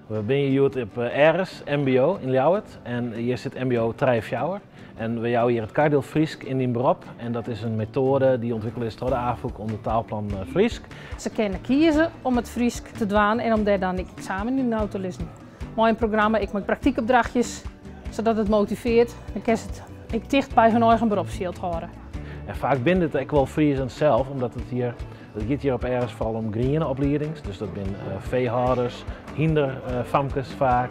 We zijn hier op ERS, MBO in Ljouwert en hier zit MBO 3 jaar. En we jouwen hier het Kardeel Friesk in die beroep en dat is een methode die ontwikkeld is door de AVOEK onder taalplan Friesk. Ze kunnen kiezen om het Friesk te doen en om daar dan ik examen in te lezen. Mooi programma, ik maak praktijkopdrachtjes, zodat het motiveert. Dan kan het ik dicht bij hun eigen beroepsveld houden. En vaak bindt het ook wel Friesend zelf, omdat het gaat hier op ERS vooral om groene opleidings. Dus dat zijn veehouders, hinderfamkes vaak,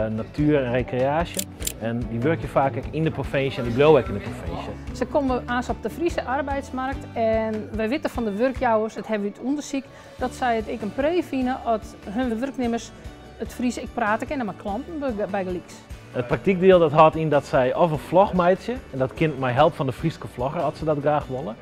natuur en recreatie. En die werk je vaak ook in de provincie en die blijven ook in de provincie. Ze komen aan op de Friese arbeidsmarkt en wij weten van de werkjouwers, het hebben we het onderzoek, dat zij het ik een pre vinden dat hun werknemers het Friese ik praten kennen met klanten bij gelijks. Het praktijkdeel dat houdt in dat zij of een vlog meidje, en dat kind mij helpt van de Frieske vlogger als ze dat graag willen.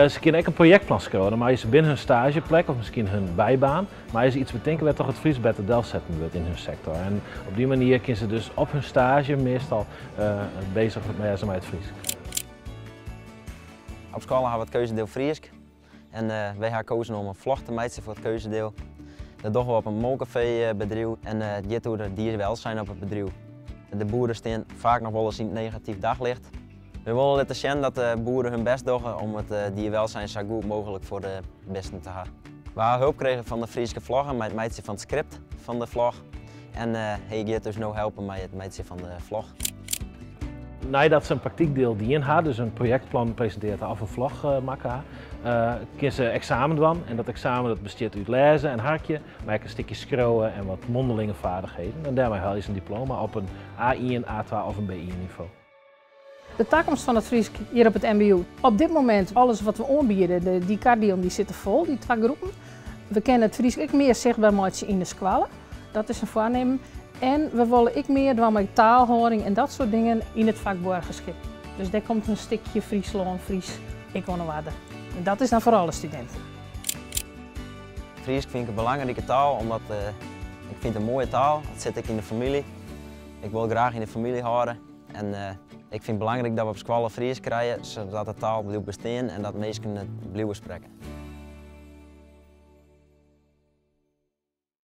Ze kunnen ook een projectplan schrijven, maar ze binnen hun stageplek of misschien hun bijbaan, maar ze iets bedenken waar toch het Fries beter del zetten wordt in hun sector. En op die manier kunnen ze dus op hun stage meestal bezig met het Fries. Op school hebben we het keuzedeel Friesk en wij hebben gekozen om een vlog te maken voor het keuzedeel. Dat doen we op een molcafé bedrijf en het gaat over dierenwelzijn op het bedrijf. De boeren staan vaak nog wel eens in het negatief daglicht. We willen laten zien dat de boeren hun best doen om het dierwelzijn zo goed mogelijk voor de besten te hebben. We hebben hulp gekregen van de Friese vlogger met het meidje van het script van de vlog. En hij gaat dus nu helpen met het meidje van de vlog. Nadat ze een praktijkdeel die in had, dus een projectplan presenteert of een vlog maken, kunnen ze examen doen. En dat examen dat bestaat uit lezen en hartje, maar ook een stukje schreeuwen en wat mondelinge vaardigheden. En daarmee haal je een diploma op een A1, A2 of een B1 niveau. De toekomst van het Fries hier op het MBO. Op dit moment, alles wat we aanbieden, die Kardeel die zitten vol, die twee groepen. We kennen het Fries ook meer zichtbaar maken in de scholen. Dat is een voornemen. En we willen ook meer doen met taalhouding en dat soort dingen in het vak borgenschip. Dus daar komt een stukje Friesland, Fries, ik woon waarde. En dat is dan voor alle studenten. Fries vind ik een belangrijke taal, omdat ik vind het een mooie taal. Het zit ik in de familie. Ik wil graag in de familie houden. En ik vind het belangrijk dat we op school Fries krijgen, zodat de taal blijft bestaan en dat mensen het blijven spreken.